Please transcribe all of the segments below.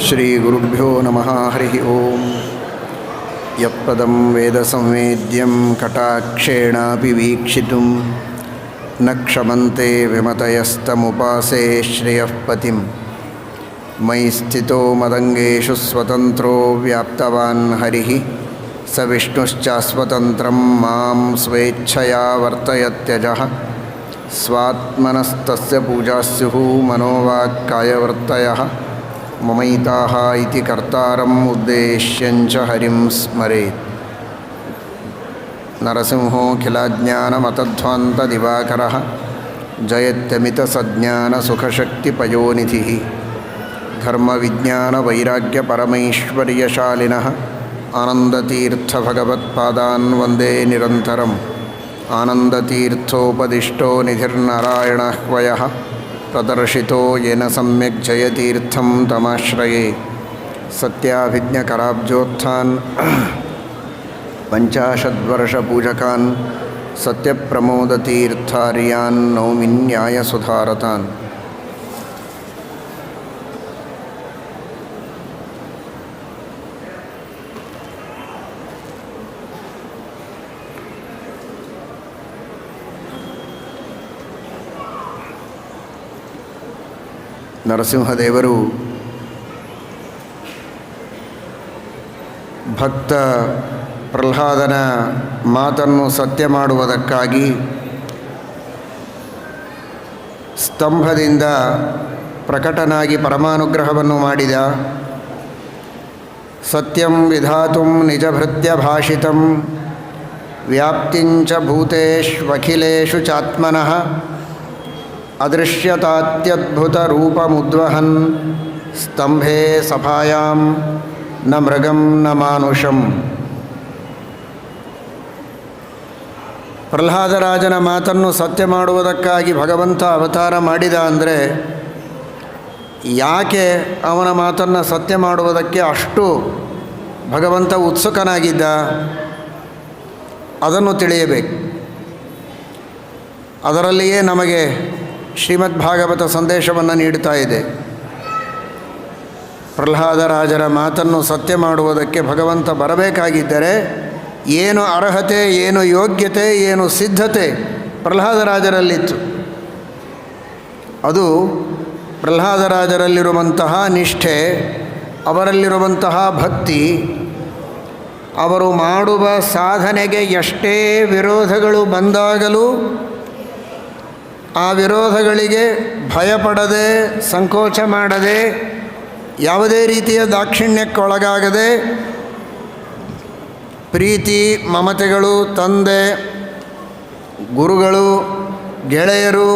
ಶ್ರೀಗುರುಭ್ಯೋ ನಮಃ. ಹರಿ ಓಂ. ಯತ್ಪದಂ ವೇದಸಂವೇದ್ಯಂ ಕಟಾಕ್ಷೇಣಾಪಿ ವೀಕ್ಷಿತುಂ ನ ಕ್ಷಮಂತೆ ವಿಮತಯಸ್ತಮುಪಾಸೇ ಶ್ರೇಯಃ ಪತಿಂ. ಮಯಿ ಸ್ಥಿತೋ ಮದಂಗೇಷು ಸ್ವತಂತ್ರೋ ವ್ಯಾಪ್ತವಾನ್ ಹರಿಃ ಸ ವಿಷ್ಣುಶ್ಚಾಸ್ವತಂತ್ರಂ ಮಾಂ ಸ್ವೇಚ್ಛಯಾ ವರ್ತಯತ್ಯಜಃ. ಸ್ವಾತ್ಮನಸ್ತಸ್ಯ ಪೂಜಾಸ್ಯುಃ ಮನೋವಾಕ್ಕಾಯವೃತ್ತಯಃ. ಮಮೈತಾಃ ಇತಿ ಕರ್ತಾರಂ ಉದ್ದೇಶ್ಯಂಚ ಹರಿಂ ಸ್ಮರೇತ್. ನರಸಿಂಹೋಖಿಲಜ್ಞಾನಮತಧ್ವಾन्तದಿವಾಕರಃ ಜಯತ್ಯಮಿತಸಜ್ಞಾನಸುಖಶಕ್ತಿಪಯೋನಿಧಿಃ. ಧರ್ಮವಿಜ್ಞಾನವೈರಾಗ್ಯಪರಮೈಶ್ವರ್ಯಶಾಲಿನಃ ಆನಂದತೀರ್ಥಭಗವತ್ಪಾದಾನ್ ವಂದೇ ನಿರಂತರಂ. ಆನಂದತೀರ್ಥೋಪದಿಷ್ಟೋ ನಿಧಿರ್ನಾರಾಯಣಃ ವಯಃ ಪ್ರದರ್ಶಿತೋ ಯೇನ ಸಮ್ಯಕ್ ಜಯತೀರ್ಥಂ ತಮಾಶ್ರಯೇ. ಸತ್ಯಾಭಿಜ್ಞಕರಾಬ್ಜೋತ್ಥಾನ್ ಪಂಚಾಶದ್ವರ್ಷಪೂಜಕಾನ್ ಸತ್ಯಪ್ರಮೋದತೀರ್ಥಾರ್ಯಾನ್ ನೌಮಿ ನ್ಯಾಯಸುಧಾರತಾನ್. ನರಸಿಂಹದೇವರು ಭಕ್ತ ಪ್ರಹ್ಲಾದನ ಮಾತನ್ನು ಸತ್ಯ ಮಾಡುವುದಕ್ಕಾಗಿ ಸ್ತಂಭದಿಂದ ಪ್ರಕಟನಾಗಿ ಪರಮಾನುಗ್ರಹವನ್ನು ಮಾಡಿದ. ಸತ್ಯಂ ವಿಧಾತುಂ ನಿಜಭೃತ್ಯ ಭಾಷಿತಂ ವ್ಯಾಪ್ತಿಂಚ ಭೂತೇಷ್ವಖಿಲೇಷು ಚಾತ್ಮನಃ ಅದೃಶ್ಯತಾತ್ಯದ್ಭುತರೂಪಮುದ್ವಹನ್ ಸ್ತಂಭೆ ಸಭಾಯಾಂ ನ ಮೃಗಂ ನ ಮಾನುಷಂ. ಪ್ರಹ್ಲಾದರಾಜನ ಮಾತನ್ನು ಸತ್ಯ ಮಾಡುವುದಕ್ಕಾಗಿ ಭಗವಂತ ಅವತಾರ ಮಾಡಿದ ಅಂದರೆ ಯಾಕೆ ಅವನ ಮಾತನ್ನು ಸತ್ಯ ಮಾಡುವುದಕ್ಕೆ ಅಷ್ಟು ಭಗವಂತ ಉತ್ಸುಕನಾಗಿದ್ದ ಅದನ್ನು ತಿಳಿಯಬೇಕು. ಅದರಲ್ಲಿಯೇ ನಮಗೆ ಶ್ರೀಮದ್ ಭಾಗವತ ಸಂದೇಶವನ್ನು ನೀಡುತ್ತಾ ಇದೆ. ಪ್ರಹ್ಲಾದರಾಜರ ಮಾತನ್ನು ಸತ್ಯ ಮಾಡುವುದಕ್ಕೆ ಭಗವಂತ ಬರಬೇಕಾಗಿದ್ದರೆ ಏನು ಅರ್ಹತೆ, ಏನು ಯೋಗ್ಯತೆ, ಏನು ಸಿದ್ಧತೆ ಪ್ರಹ್ಲಾದರಾಜರಲ್ಲಿತ್ತು. ಅದು ಪ್ರಹ್ಲಾದರಾಜರಲ್ಲಿರುವಂತಹ ನಿಷ್ಠೆ, ಅವರಲ್ಲಿರುವಂತಹ ಭಕ್ತಿ, ಅವರು ಮಾಡುವ ಸಾಧನೆಗೆ ಎಷ್ಟೇ ವಿರೋಧಗಳು ಬಂದಾಗಲೂ ಆ ವಿರೋಧಗಳಿಗೆ ಭಯಪಡದೆ, ಸಂಕೋಚ ಮಾಡದೆ, ಯಾವುದೇ ರೀತಿಯ ದಾಕ್ಷಿಣ್ಯಕ್ಕೊಳಗಾಗದೆ ಪ್ರೀತಿ ಮಮತೆಗಳು, ತಂದೆ ಗುರುಗಳು ಗೆಳೆಯರು,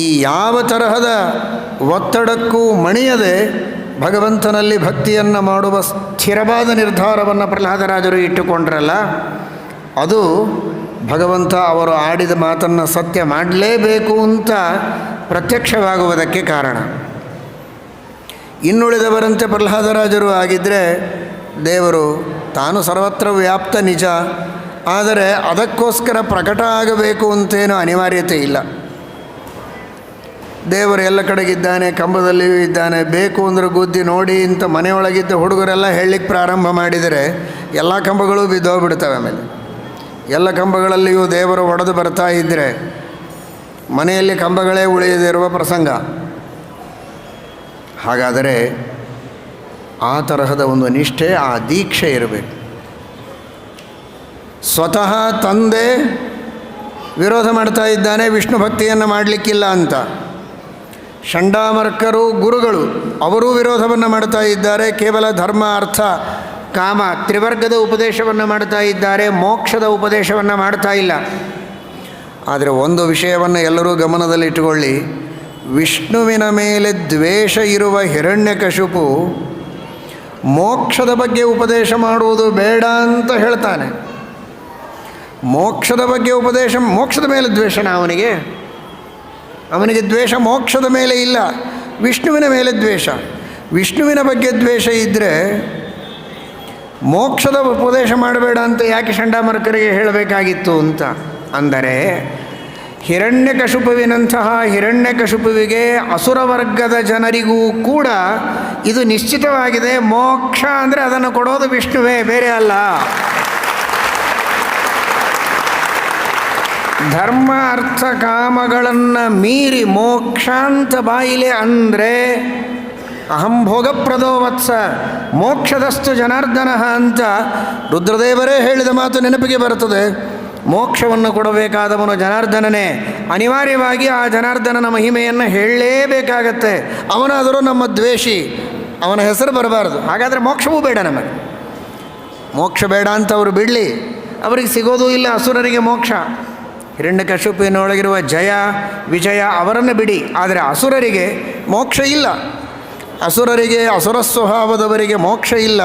ಈ ಯಾವ ತರಹದ ಒತ್ತಡಕ್ಕೂ ಮಣಿಯದೆ ಭಗವಂತನಲ್ಲಿ ಭಕ್ತಿಯನ್ನು ಮಾಡುವ ಸ್ಥಿರವಾದ ನಿರ್ಧಾರವನ್ನು ಪ್ರಹ್ಲಾದರಾಜರು ಇಟ್ಟುಕೊಂಡ್ರಲ್ಲ, ಅದು ಭಗವಂತ ಅವರು ಆಡಿದ ಮಾತನ್ನು ಸತ್ಯ ಮಾಡಲೇಬೇಕು ಅಂತ ಪ್ರತ್ಯಕ್ಷವಾಗುವುದಕ್ಕೆ ಕಾರಣ. ಇನ್ನುಳಿದವರಂತೆ ಪ್ರಹ್ಲಾದರಾಜರು ಆಗಿದ್ದರೆ ದೇವರು ತಾನು ಸರ್ವತ್ರ ವ್ಯಾಪ್ತ ನಿಜ, ಆದರೆ ಅದಕ್ಕೋಸ್ಕರ ಪ್ರಕಟ ಆಗಬೇಕು ಅಂತೇನೂ ಅನಿವಾರ್ಯತೆ ಇಲ್ಲ. ದೇವರು ಎಲ್ಲ ಕಡೆಗಿದ್ದಾನೆ, ಕಂಬದಲ್ಲಿಯೂ ಇದ್ದಾನೆ, ಬೇಕು ಅಂದರೆ ಗುದ್ದಿ ನೋಡಿ ಅಂತ ಮನೆಯೊಳಗಿದ್ದ ಹುಡುಗರೆಲ್ಲ ಹೇಳಲಿಕ್ಕೆ ಪ್ರಾರಂಭ ಮಾಡಿದರೆ ಎಲ್ಲ ಕಂಬಗಳು ಬಿದ್ದೋಗ್ಬಿಡ್ತವೆ. ಆಮೇಲೆ ಎಲ್ಲ ಕಂಬಗಳಲ್ಲಿಯೂ ದೇವರು ಒಡೆದು ಬರ್ತಾ ಇದ್ದರೆ ಮನೆಯಲ್ಲಿ ಕಂಬಗಳೇ ಉಳಿಯದಿರುವ ಪ್ರಸಂಗ. ಹಾಗಾದರೆ ಆ ತರಹದ ಒಂದು ನಿಷ್ಠೆ, ಆ ದೀಕ್ಷೆ ಇರಬೇಕು. ಸ್ವತಃ ತಂದೆ ವಿರೋಧ ಮಾಡ್ತಾ ಇದ್ದಾನೆ, ವಿಷ್ಣು ಭಕ್ತಿಯನ್ನು ಮಾಡಲಿಕ್ಕಿಲ್ಲ ಅಂತ. ಷಂಡಾಮರ್ಕರು ಗುರುಗಳು ಅವರೂ ವಿರೋಧವನ್ನು ಮಾಡ್ತಾ ಇದ್ದಾರೆ, ಕೇವಲ ಧರ್ಮ ಅರ್ಥ ಕಾಮ ತ್ರಿವರ್ಗದ ಉಪದೇಶವನ್ನು ಮಾಡ್ತಾ ಇದ್ದಾರೆ, ಮೋಕ್ಷದ ಉಪದೇಶವನ್ನು ಮಾಡ್ತಾ ಇಲ್ಲ. ಆದರೆ ಒಂದು ವಿಷಯವನ್ನು ಎಲ್ಲರೂ ಗಮನದಲ್ಲಿಟ್ಟುಕೊಳ್ಳಿ, ವಿಷ್ಣುವಿನ ಮೇಲೆ ದ್ವೇಷ ಇರುವ ಹಿರಣ್ಯಕಶಿಪು ಮೋಕ್ಷದ ಬಗ್ಗೆ ಉಪದೇಶ ಮಾಡುವುದು ಬೇಡ ಅಂತ ಹೇಳ್ತಾನೆ. ಮೋಕ್ಷದ ಬಗ್ಗೆ ಉಪದೇಶ, ಮೋಕ್ಷದ ಮೇಲೆ ದ್ವೇಷನ ಅವನಿಗೆ ದ್ವೇಷ ಮೋಕ್ಷದ ಮೇಲೆ ಇಲ್ಲ, ವಿಷ್ಣುವಿನ ಮೇಲೆ ದ್ವೇಷ. ವಿಷ್ಣುವಿನ ಬಗ್ಗೆ ದ್ವೇಷ ಇದ್ದರೆ ಮೋಕ್ಷದ ಉಪದೇಶ ಮಾಡಬೇಡ ಅಂತ ಯಾಕೆ ಷಂಡಾಮರ್ಕರಿಗೆ ಹೇಳಬೇಕಾಗಿತ್ತು ಅಂತ ಅಂದರೆ, ಹಿರಣ್ಯಕಶಿಪುವಿನಂತಹ ಹಿರಣ್ಯಕಶಿಪುವಿಗೆ ಅಸುರ ವರ್ಗದ ಜನರಿಗೂ ಕೂಡ ಇದು ನಿಶ್ಚಿತವಾಗಿದೆ. ಮೋಕ್ಷ ಅಂದರೆ ಅದನ್ನು ಕೊಡೋದು ವಿಷ್ಣುವೇ, ಬೇರೆ ಅಲ್ಲ. ಧರ್ಮ ಅರ್ಥ ಕಾಮಗಳನ್ನು ಮೀರಿ ಮೋಕ್ಷಾಂತ ಬಾಯಿಲೆ ಅಂದರೆ ಅಹಂಭೋಗಪ್ರದೋ ವತ್ಸ ಮೋಕ್ಷದಸ್ತು ಜನಾರ್ದನ ಅಂತ ರುದ್ರದೇವರೇ ಹೇಳಿದ ಮಾತು ನೆನಪಿಗೆ ಬರುತ್ತದೆ. ಮೋಕ್ಷವನ್ನು ಕೊಡಬೇಕಾದವನು ಜನಾರ್ದನನೇ. ಅನಿವಾರ್ಯವಾಗಿ ಆ ಜನಾರ್ದನನ ಮಹಿಮೆಯನ್ನು ಹೇಳಲೇಬೇಕಾಗತ್ತೆ. ಅವನಾದರೂ ನಮ್ಮ ದ್ವೇಷಿ, ಅವನ ಹೆಸರು ಬರಬಾರದು. ಹಾಗಾದರೆ ಮೋಕ್ಷವೂ ಬೇಡ ನಮಗೆ. ಮೋಕ್ಷ ಬೇಡ ಅಂತ ಅವರು ಬಿಡಲಿ, ಅವರಿಗೆ ಸಿಗೋದೂ ಇಲ್ಲ ಅಸುರರಿಗೆ ಮೋಕ್ಷ. ಹಿರಣ್ಯಕಶಿಪುವಿನೊಳಗಿರುವ ಜಯ ವಿಜಯ ಅವರನ್ನು ಬಿಡಿ, ಆದರೆ ಅಸುರರಿಗೆ ಮೋಕ್ಷ ಇಲ್ಲ. ಅಸುರರಿಗೆ, ಅಸುರ ಸ್ವಭಾವದವರಿಗೆ ಮೋಕ್ಷ ಇಲ್ಲ.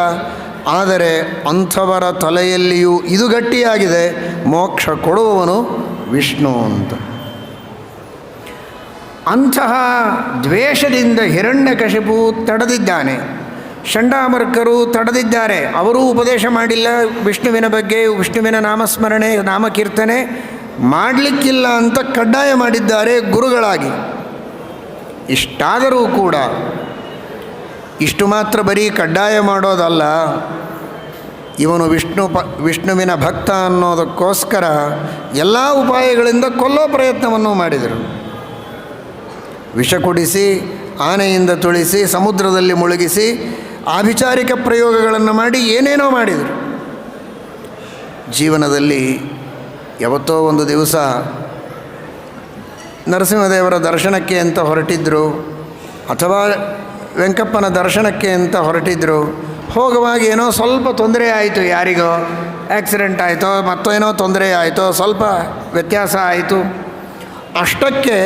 ಆದರೆ ಅಂಥವರ ತಲೆಯಲ್ಲಿಯೂ ಇದು ಗಟ್ಟಿಯಾಗಿದೆ, ಮೋಕ್ಷ ಕೊಡುವವನು ವಿಷ್ಣು ಅಂತ. ಅಂತಹ ದ್ವೇಷದಿಂದ ಹಿರಣ್ಯಕಶಿಪು ತಡೆದಿದ್ದಾನೆ. ಷಂಡಾಮರ್ಕರು ತಡೆದಿದ್ದಾರೆ. ಅವರೂ ಉಪದೇಶ ಮಾಡಿಲ್ಲ ವಿಷ್ಣುವಿನ ಬಗ್ಗೆ, ವಿಷ್ಣುವಿನ ನಾಮಸ್ಮರಣೆ ನಾಮಕೀರ್ತನೆ ಮಾಡಲಿಕ್ಕಿಲ್ಲ ಅಂತ ಕಡ್ಡಾಯ ಮಾಡಿದ್ದಾರೆ ಗುರುಗಳಾಗಿ. ಇಷ್ಟಾದರೂ ಕೂಡ ಇಷ್ಟು ಮಾತ್ರ ಬರೀ ಕಡ್ಡಾಯ ಮಾಡೋದಲ್ಲ, ಇವನು ವಿಷ್ಣುವಿನ ಭಕ್ತ ಅನ್ನೋದಕ್ಕೋಸ್ಕರ ಎಲ್ಲ ಉಪಾಯಗಳಿಂದ ಕೊಲ್ಲೋ ಪ್ರಯತ್ನವನ್ನು ಮಾಡಿದರು. ವಿಷ ಕುಡಿಸಿ, ಆನೆಯಿಂದ ತುಳಿಸಿ, ಸಮುದ್ರದಲ್ಲಿ ಮುಳುಗಿಸಿ, ಆಭಿಚಾರಿಕ ಪ್ರಯೋಗಗಳನ್ನು ಮಾಡಿ ಏನೇನೋ ಮಾಡಿದರು. ಜೀವನದಲ್ಲಿ ಯಾವತ್ತೋ ಒಂದು ದಿವಸ ನರಸಿಂಹದೇವರ ದರ್ಶನಕ್ಕೆ ಅಂತ ಹೊರಟಿದ್ದರು, ಅಥವಾ ವೆಂಕಪ್ಪನ ದರ್ಶನಕ್ಕೆ ಅಂತ ಹೊರಟಿದ್ದರು. ಹೋಗುವಾಗ ಏನೋ ಸ್ವಲ್ಪ ತೊಂದರೆ ಆಯಿತು, ಯಾರಿಗೋ ಆಕ್ಸಿಡೆಂಟ್ ಆಯಿತೋ ಮತ್ತೇನೋ ತೊಂದರೆ ಆಯಿತೋ, ಸ್ವಲ್ಪ ವ್ಯತ್ಯಾಸ ಆಯಿತು. ಅಷ್ಟಕ್ಕೆ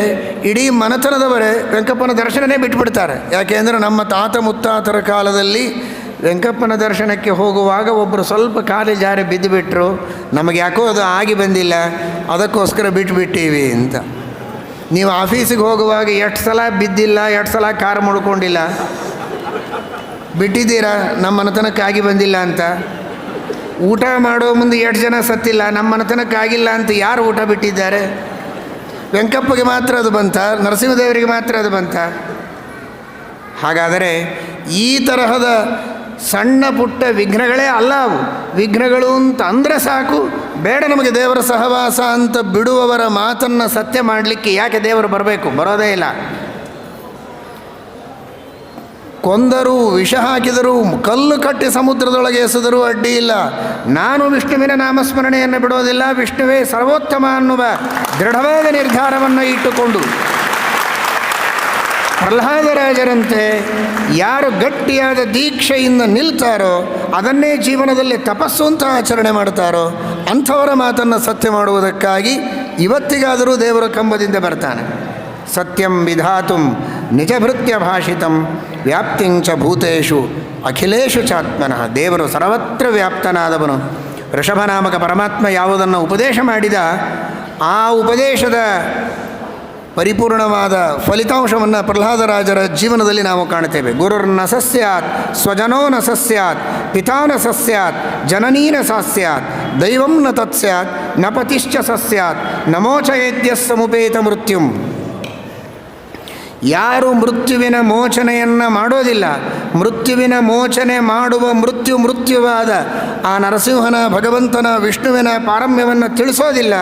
ಇಡೀ ಮನೆತನದವರೇ ವೆಂಕಪ್ಪನ ದರ್ಶನನೇ ಬಿಟ್ಟುಬಿಡ್ತಾರೆ. ಯಾಕೆಂದರೆ ನಮ್ಮ ತಾತ ಮುತ್ತಾತರ ಕಾಲದಲ್ಲಿ ವೆಂಕಪ್ಪನ ದರ್ಶನಕ್ಕೆ ಹೋಗುವಾಗ ಒಬ್ಬರು ಸ್ವಲ್ಪ ಕಾಲು ಜಾರಿ ಬಿದ್ದುಬಿಟ್ರು, ನಮಗೆ ಯಾಕೋ ಅದು ಆಗಿ ಬಂದಿಲ್ಲ, ಅದಕ್ಕೋಸ್ಕರ ಬಿಟ್ಟುಬಿಟ್ಟೀವಿ ಅಂತ. ನೀವು ಆಫೀಸಿಗೆ ಹೋಗುವಾಗ ಎಷ್ಟು ಸಲ ಬಿದ್ದಿಲ್ಲ, ಎಷ್ಟು ಸಲ ಕಾರು ಮುಳ್ಕೊಂಡಿಲ್ಲ, ಬಿಟ್ಟಿದ್ದೀರಾ ನಮ್ಮ ಮನೆತನಕ್ಕಾಗಿ ಬಂದಿಲ್ಲ ಅಂತ. ಊಟ ಮಾಡೋ ಮುಂದೆ ಎಷ್ಟು ಜನ ಸತ್ತಿಲ್ಲ, ನಮ್ಮ ಮನೆತನಕ್ಕಾಗಿಲ್ಲ ಅಂತ ಯಾರು ಊಟ ಬಿಟ್ಟಿದ್ದಾರೆ? ವೆಂಕಪ್ಪಗೆ ಮಾತ್ರ ಅದು ಬಂತ, ನರಸಿಂಹದೇವರಿಗೆ ಮಾತ್ರ ಅದು ಬಂತ? ಹಾಗಾದರೆ ಈ ತರಹದ ಸಣ್ಣ ಪುಟ್ಟ ವಿಘ್ನಗಳೇ ಅಲ್ಲ ಅವು. ವಿಘ್ನಗಳು ಅಂತ ಅಂದರೆ ಸಾಕು, ಬೇಡ ನಮಗೆ ದೇವರ ಸಹವಾಸ ಅಂತ ಬಿಡುವವರ ಮಾತನ್ನು ಸತ್ಯ ಮಾಡಲಿಕ್ಕೆ ಯಾಕೆ ದೇವರು ಬರಬೇಕು? ಬರೋದೇ ಇಲ್ಲ. ಕೊಂದರು, ವಿಷ ಹಾಕಿದರೂ, ಕಲ್ಲು ಕಟ್ಟಿ ಸಮುದ್ರದೊಳಗೆ ಎಸೆದರೂ ಅಡ್ಡಿ ಇಲ್ಲ. ನಾನು ವಿಷ್ಣುವಿನ ನಾಮಸ್ಮರಣೆಯನ್ನು ಬಿಡೋದಿಲ್ಲ, ವಿಷ್ಣುವೇ ಸರ್ವೋತ್ತಮ ಅನ್ನುವ ದೃಢವಾದ ನಿರ್ಧಾರವನ್ನು ಇಟ್ಟುಕೊಂಡು ಪ್ರಹ್ಲಾದರಾಜರಂತೆ ಯಾರು ಗಟ್ಟಿಯಾದ ದೀಕ್ಷೆಯಿಂದ ನಿಲ್ತಾರೋ, ಅದನ್ನೇ ಜೀವನದಲ್ಲಿ ತಪಸ್ಸು ಅಂತ ಆಚರಣೆ ಮಾಡ್ತಾರೋ, ಅಂಥವರ ಮಾತನ್ನು ಸತ್ಯ ಮಾಡುವುದಕ್ಕಾಗಿ ಇವತ್ತಿಗಾದರೂ ದೇವರ ಕಂಬದಿಂದ ಬರ್ತಾನೆ. ಸತ್ಯಂ ವಿಧಾತುಂ ನಿಜಭೃತ್ಯ ಭಾಷಿತಂ ವ್ಯಾಪ್ತಿಂಚ ಭೂತೇಷು ಅಖಿಲೇಶು ಚಾತ್ಮನಃ. ದೇವರು ಸರ್ವತ್ರ ವ್ಯಾಪ್ತನಾದವನು. ಋಷಭನಾಮಕ ಪರಮಾತ್ಮ ಯಾವುದನ್ನು ಉಪದೇಶ ಮಾಡಿದ, ಆ ಉಪದೇಶದ ಪರಿಪೂರ್ಣವಾದ ಫಲಿತಾಂಶವನ್ನು ಪ್ರಹ್ಲಾದರಾಜರ ಜೀವನದಲ್ಲಿ ನಾವು ಕಾಣ್ತೇವೆ. ಗುರುರ್ನ ಸಸ್ಯಾತ್ ಸ್ವಜನೋ ನ ಸಸ್ಯಾತ್ ಪಿತಾ ನ ಸಸ್ಯಾತ್ ಜನನೀನ ಸಸ್ಯಾತ್ ದೈವಂ ನ ತತ್ಸ್ಯಾತ್ ನ ಪತಿಶ್ಚ ಸಸ್ಯಾತ್ ನಮೋಚಯೇದ್ಯ ಸಮುಪೇತ ಮೃತ್ಯುಂ. ಯಾರು ಮೃತ್ಯುವಿನ ಮೋಚನೆಯನ್ನು ಮಾಡೋದಿಲ್ಲ, ಮೃತ್ಯುವಿನ ಮೋಚನೆ ಮಾಡುವ ಮೃತ್ಯುವಾದ ಆ ನರಸಿಂಹನ ಭಗವಂತನ ವಿಷ್ಣುವಿನ ಪಾರಮ್ಯವನ್ನು ತಿಳಿಸೋದಿಲ್ಲ,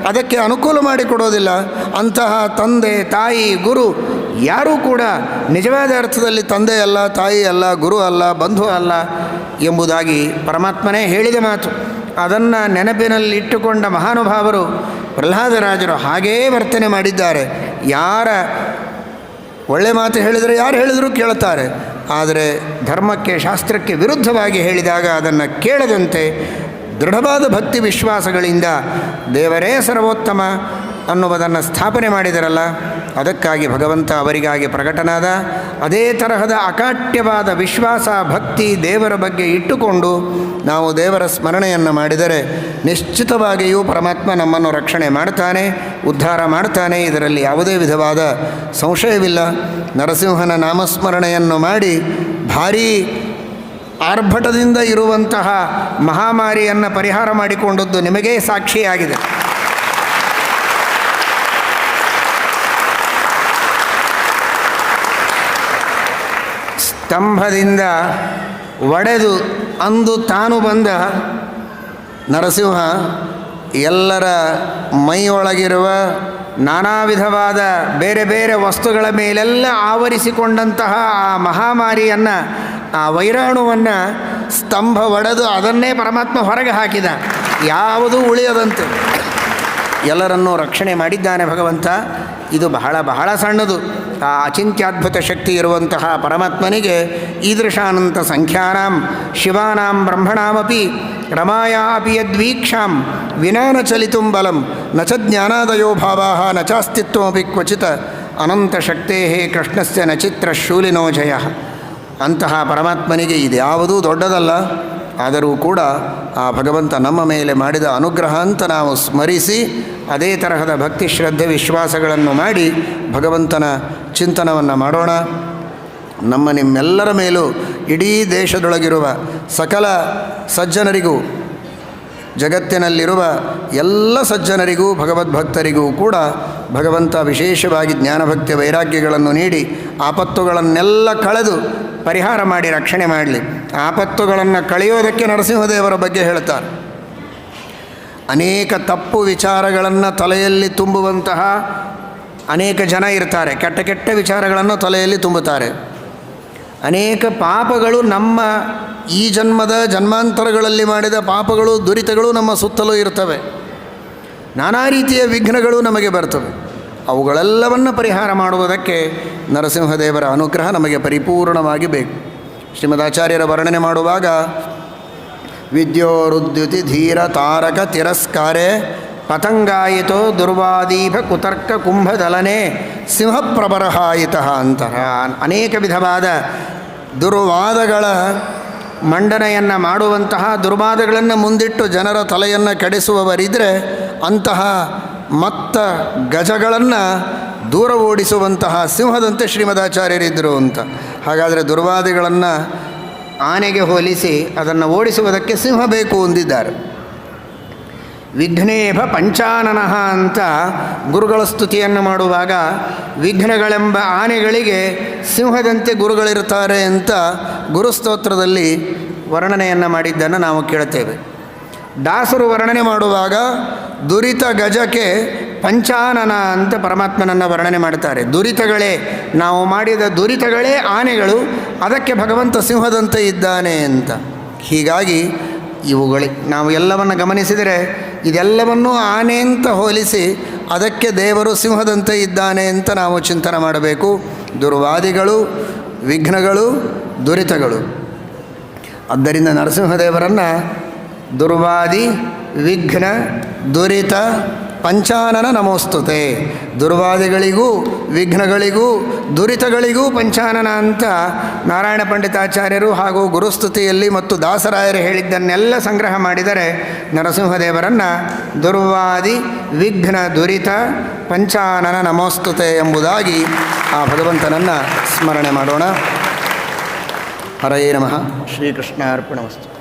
ಅದಕ್ಕೆ ಅನುಕೂಲ ಮಾಡಿಕೊಡೋದಿಲ್ಲ, ಅಂತಹ ತಂದೆ ತಾಯಿ ಗುರು ಯಾರೂ ಕೂಡ ನಿಜವಾದ ಅರ್ಥದಲ್ಲಿ ತಂದೆ ಅಲ್ಲ, ತಾಯಿ ಅಲ್ಲ, ಗುರು ಅಲ್ಲ, ಬಂಧು ಅಲ್ಲ ಎಂಬುದಾಗಿ ಪರಮಾತ್ಮನೇ ಹೇಳಿದ ಮಾತು. ಅದನ್ನು ನೆನಪಿನಲ್ಲಿಟ್ಟುಕೊಂಡ ಮಹಾನುಭಾವರು ಪ್ರಹ್ಲಾದರಾಜರು ಹಾಗೇ ವರ್ತನೆ ಮಾಡಿದ್ದಾರೆ. ಯಾರ ಒಳ್ಳೆ ಮಾತು ಹೇಳಿದರೆ ಯಾರು ಹೇಳಿದರೂ ಕೇಳುತ್ತಾರೆ, ಆದರೆ ಧರ್ಮಕ್ಕೆ ಶಾಸ್ತ್ರಕ್ಕೆ ವಿರುದ್ಧವಾಗಿ ಹೇಳಿದಾಗ ಅದನ್ನು ಕೇಳದಂತೆ ದೃಢವಾದ ಭಕ್ತಿ ವಿಶ್ವಾಸಗಳಿಂದ ದೇವರೇ ಸರ್ವೋತ್ತಮ ಅನ್ನುವುದನ್ನು ಸ್ಥಾಪನೆ ಮಾಡಿದರಲ್ಲ, ಅದಕ್ಕಾಗಿ ಭಗವಂತ ಅವರಿಗಾಗಿ ಪ್ರಕಟನಾದ. ಅದೇ ತರಹದ ಅಕಾಟ್ಯವಾದ ವಿಶ್ವಾಸ ಭಕ್ತಿ ದೇವರ ಬಗ್ಗೆ ಇಟ್ಟುಕೊಂಡು ನಾವು ದೇವರ ಸ್ಮರಣೆಯನ್ನು ಮಾಡಿದರೆ ನಿಶ್ಚಿತವಾಗಿಯೂ ಪರಮಾತ್ಮ ನಮ್ಮನ್ನು ರಕ್ಷಣೆ ಮಾಡ್ತಾನೆ, ಉದ್ಧಾರ ಮಾಡ್ತಾನೆ. ಇದರಲ್ಲಿ ಯಾವುದೇ ವಿಧವಾದ ಸಂಶಯವಿಲ್ಲ. ನರಸಿಂಹನ ನಾಮಸ್ಮರಣೆಯನ್ನು ಮಾಡಿ ಭಾರೀ ಆರ್ಭಟದಿಂದ ಇರುವಂತಹ ಮಹಾಮಾರಿಯನ್ನು ಪರಿಹಾರ ಮಾಡಿಕೊಂಡದ್ದು ನಿಮಗೇ ಸಾಕ್ಷಿಯಾಗಿದೆ. ಸ್ತಂಭದಿಂದ ಒಡೆದು ಅಂದು ತಾನು ಬಂದ ನರಸಿಂಹ ಎಲ್ಲರ ಮೈಯೊಳಗಿರುವ ನಾನಾ ವಿಧವಾದ ಬೇರೆ ಬೇರೆ ವಸ್ತುಗಳ ಮೇಲೆಲ್ಲ ಆವರಿಸಿಕೊಂಡಂತಹ ಆ ಮಹಾಮಾರಿಯನ್ನು, ಆ ವೈರಾಣುವನ್ನು ಸ್ತಂಭ ಒಡೆದು ಅದನ್ನೇ ಪರಮಾತ್ಮ ಹೊರಗೆ ಹಾಕಿದ, ಯಾವುದೂ ಉಳಿಯದಂತೆ ಎಲ್ಲರನ್ನೂ ರಕ್ಷಣೆ ಮಾಡಿದ್ದಾನೆ ಭಗವಂತ. ಇದು ಬಹಳ ಬಹಳ ಸಣ್ಣದು. ಆ ಅಚಿಂತ್ಯದ್ಭುತ ಶಕ್ತಿ ಇರುವಂತಹ ಪರಮಾತ್ಮನಿಗೆ ಈದೃಶಾನಂತ ಸಂಖ್ಯಾನಾಂ ಶಿವಾನಾಂ ಬ್ರಹ್ಮಣಾಮಪಿ ರಮಾಯಾ ಅಪಿ ಯದ್ವೀಕ್ಷಾಂ ವಿನಾ ನ ಚಲಿತುಂ ಬಲಂ ನ ಚ ಜ್ಞಾನಾದಯೋ ಭಾವಾಃ ನ ಚಾಸ್ತಿತ್ವಮಪಿ ಕ್ವಚಿತ್ ಅನಂತಶಕ್ತೇ ಕೃಷ್ಣಸ್ಯ ನ ಚಿತ್ರಶೂಲಿನೋ ಜಯಃ. ಅಂತಹ ಪರಮಾತ್ಮನಿಗೆ ಇದ್ಯಾವುದೂ ದೊಡ್ಡದಲ್ಲ. ಆದರೂ ಕೂಡ ಆ ಭಗವಂತ ನಮ್ಮ ಮೇಲೆ ಮಾಡಿದ ಅನುಗ್ರಹ ಅಂತ ನಾವು ಸ್ಮರಿಸಿ ಅದೇ ತರಹದ ಭಕ್ತಿ ಶ್ರದ್ಧೆ ವಿಶ್ವಾಸಗಳನ್ನು ಮಾಡಿ ಭಗವಂತನ ಚಿಂತನವನ್ನು ಮಾಡೋಣ. ನಮ್ಮ ನಿಮ್ಮೆಲ್ಲರ ಮೇಲೂ ಇಡೀ ದೇಶದೊಳಗಿರುವ ಸಕಲ ಸಜ್ಜನರಿಗೂ, ಜಗತ್ತಿನಲ್ಲಿರುವ ಎಲ್ಲ ಸಜ್ಜನರಿಗೂ ಭಗವದ್ಭಕ್ತರಿಗೂ ಕೂಡ ಭಗವಂತ ವಿಶೇಷವಾಗಿ ಜ್ಞಾನಭಕ್ತಿ ವೈರಾಗ್ಯಗಳನ್ನು ನೀಡಿ ಆಪತ್ತುಗಳನ್ನೆಲ್ಲ ಕಳೆದು ಪರಿಹಾರ ಮಾಡಿ ರಕ್ಷಣೆ ಮಾಡಲಿ. ಆಪತ್ತುಗಳನ್ನು ಕಳೆಯೋದಕ್ಕೆ ನರಸಿಂಹದೇವರ ಬಗ್ಗೆ ಹೇಳ್ತಾರೆ. ಅನೇಕ ತಪ್ಪು ವಿಚಾರಗಳನ್ನು ತಲೆಯಲ್ಲಿ ತುಂಬುವಂತಹ ಅನೇಕ ಜನ ಇರ್ತಾರೆ. ಕೆಟ್ಟ ಕೆಟ್ಟ ವಿಚಾರಗಳನ್ನು ತಲೆಯಲ್ಲಿ ತುಂಬುತ್ತಾರೆ. ಅನೇಕ ಪಾಪಗಳು ನಮ್ಮ ಈ ಜನ್ಮದ ಜನ್ಮಾಂತರಗಳಲ್ಲಿ ಮಾಡಿದ ಪಾಪಗಳು ದುರಿತಗಳು ನಮ್ಮ ಸುತ್ತಲೂ ಇರ್ತವೆ. ನಾನಾ ರೀತಿಯ ವಿಘ್ನಗಳು ನಮಗೆ ಬರ್ತವೆ. ಅವುಗಳೆಲ್ಲವನ್ನು ಪರಿಹಾರ ಮಾಡುವುದಕ್ಕೆ ನರಸಿಂಹದೇವರ ಅನುಗ್ರಹ ನಮಗೆ ಪರಿಪೂರ್ಣವಾಗಿ ಬೇಕು. ಶ್ರೀಮದಾಚಾರ್ಯರ ವರ್ಣನೆ ಮಾಡುವಾಗ ವಿದ್ಯೋರುದ್ಯುತಿ ಧೀರ ತಾರಕ ತಿರಸ್ಕಾರೆ ಪತಂಗಾಯಿತೋ ದುರ್ವಾದೀಭ ಕುತರ್ಕ ಕುಂಭದಲನೆ ಸಿಂಹಪ್ರಬರಹಾಯಿತಃ ಅಂತಹ ಅನೇಕ ವಿಧವಾದ ದುರ್ವಾದಗಳ ಮಂಡನೆಯನ್ನು ಮಾಡುವಂತಹ ದುರ್ವಾದಗಳನ್ನು ಮುಂದಿಟ್ಟು ಜನರ ತಲೆಯನ್ನು ಕೆಡಿಸುವವರಿದ್ದರೆ ಅಂತಹ ಮತ್ತ ಗಜಗಳನ್ನು ದೂರ ಓಡಿಸುವಂತಹ ಸಿಂಹದಂತೆ ಶ್ರೀಮದಾಚಾರ್ಯರಿದ್ದರು ಅಂತ. ಹಾಗಾದರೆ ದುರ್ವಾದಿಗಳನ್ನು ಆನೆಗೆ ಹೋಲಿಸಿ ಅದನ್ನು ಓಡಿಸುವುದಕ್ಕೆ ಸಿಂಹ ಬೇಕು ಎಂದಿದ್ದಾರೆ. ವಿಘ್ನೇಭ ಪಂಚಾನನಃ ಅಂತ ಗುರುಗಳ ಸ್ತುತಿಯನ್ನು ಮಾಡುವಾಗ ವಿಘ್ನಗಳೆಂಬ ಆನೆಗಳಿಗೆ ಸಿಂಹದಂತೆ ಗುರುಗಳಿರ್ತಾರೆ ಅಂತ ಗುರುಸ್ತೋತ್ರದಲ್ಲಿ ವರ್ಣನೆಯನ್ನು ಮಾಡಿದ್ದನ್ನು ನಾವು ಕೇಳುತ್ತೇವೆ. ದಾಸರು ವರ್ಣನೆ ಮಾಡುವಾಗ ದುರಿತ ಗಜಕ್ಕೆ ಪಂಚಾನನ ಅಂತ ಪರಮಾತ್ಮನನ್ನು ವರ್ಣನೆ ಮಾಡ್ತಾರೆ. ದುರಿತಗಳೇ, ನಾವು ಮಾಡಿದ ದುರಿತಗಳೇ ಆನೆಗಳು, ಅದಕ್ಕೆ ಭಗವಂತ ಸಿಂಹದಂತೆ ಇದ್ದಾನೆ ಅಂತ. ಹೀಗಾಗಿ ನಾವು ಎಲ್ಲವನ್ನು ಗಮನಿಸಿದರೆ ಇದೆಲ್ಲವನ್ನೂ ಆನೆ ಅಂತ ಹೋಲಿಸಿ ಅದಕ್ಕೆ ದೇವರು ಸಿಂಹದಂತೆ ಇದ್ದಾನೆ ಅಂತ ನಾವು ಚಿಂತನೆ ಮಾಡಬೇಕು. ದುರ್ವಾದಿಗಳು, ವಿಘ್ನಗಳು, ದುರಿತಗಳು. ಆದ್ದರಿಂದ ನರಸಿಂಹದೇವರನ್ನು ದುರ್ವಾದಿ, ವಿಘ್ನ, ದುರಿತ, ಪಂಚಾನನ ನಮೋಸ್ತುತೆ. ದುರ್ವಾದಿಗಳಿಗೂ, ವಿಘ್ನಗಳಿಗೂ, ದುರಿತಗಳಿಗೂ ಪಂಚಾನನ ಅಂತ ನಾರಾಯಣ ಪಂಡಿತಾಚಾರ್ಯರು ಹಾಗೂ ಗುರುಸ್ತುತಿಯಲ್ಲಿ ಮತ್ತು ದಾಸರಾಯರು ಹೇಳಿದ್ದನ್ನೆಲ್ಲ ಸಂಗ್ರಹ ಮಾಡಿದರೆ ನರಸಿಂಹದೇವರನ್ನು ದುರ್ವಾದಿ, ವಿಘ್ನ, ದುರಿತ, ಪಂಚಾನನ ನಮೋಸ್ತುತೆ ಎಂಬುದಾಗಿ ಆ ಭಗವಂತನನ್ನು ಸ್ಮರಣೆ ಮಾಡೋಣ. ಹರಯೇ ನಮಃ. ಶ್ರೀಕೃಷ್ಣ ಅರ್ಪಣಮಸ್ತು.